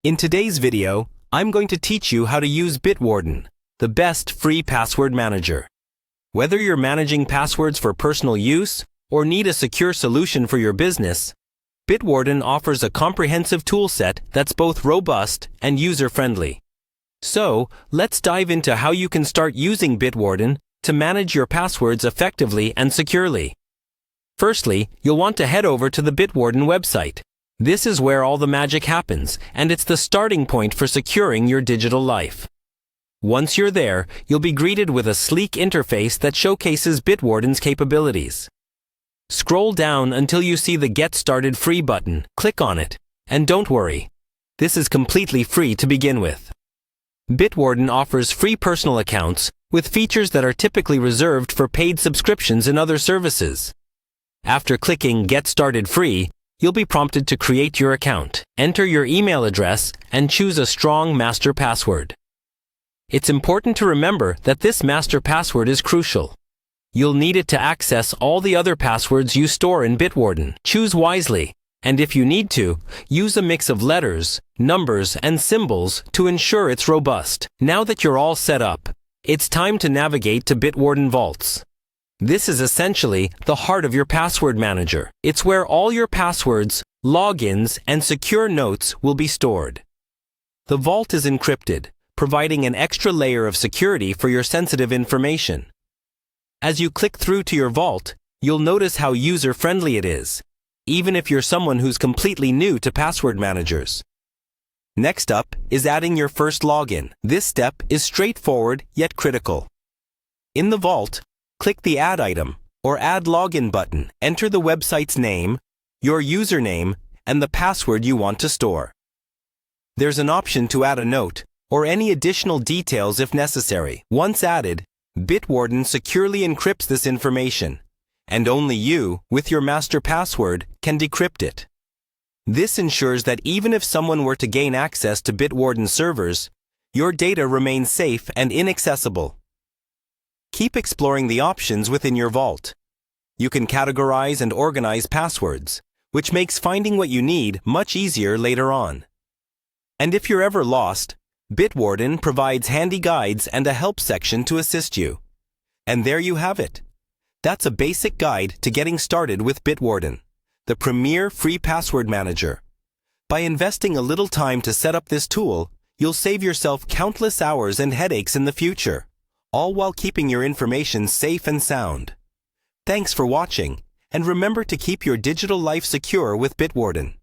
In today's video, I'm going to teach you how to use Bitwarden, the best free password manager. Whether you're managing passwords for personal use or need a secure solution for your business, Bitwarden offers a comprehensive toolset that's both robust and user-friendly. So, let's dive into how you can start using Bitwarden to manage your passwords effectively and securely. Firstly, you'll want to head over to the Bitwarden website. This is where all the magic happens, and it's the starting point for securing your digital life. Once you're there, you'll be greeted with a sleek interface that showcases Bitwarden's capabilities. Scroll down until you see the Get Started Free button, click on it, and don't worry, this is completely free to begin with. Bitwarden offers free personal accounts with features that are typically reserved for paid subscriptions and other services. After clicking Get Started Free, you'll be prompted to create your account, enter your email address, and choose a strong master password. It's important to remember that this master password is crucial. You'll need it to access all the other passwords you store in Bitwarden. Choose wisely, and if you need to, use a mix of letters, numbers, and symbols to ensure it's robust. Now that you're all set up, it's time to navigate to Bitwarden Vaults. This is essentially the heart of your password manager. It's where all your passwords, logins, and secure notes will be stored. The vault is encrypted, providing an extra layer of security for your sensitive information. As you click through to your vault, you'll notice how user-friendly it is, even if you're someone who's completely new to password managers. Next up is adding your first login. This step is straightforward yet critical. In the vault, click the Add Item or Add Login button. Enter the website's name, your username, and the password you want to store. There's an option to add a note or any additional details if necessary. Once added, Bitwarden securely encrypts this information, and only you, with your master password, can decrypt it. This ensures that even if someone were to gain access to Bitwarden servers, your data remains safe and inaccessible. Keep exploring the options within your vault. You can categorize and organize passwords, which makes finding what you need much easier later on. And if you're ever lost, Bitwarden provides handy guides and a help section to assist you. And there you have it. That's a basic guide to getting started with Bitwarden, the premier free password manager. By investing a little time to set up this tool, you'll save yourself countless hours and headaches in the future, all while keeping your information safe and sound. Thanks for watching, and remember to keep your digital life secure with Bitwarden.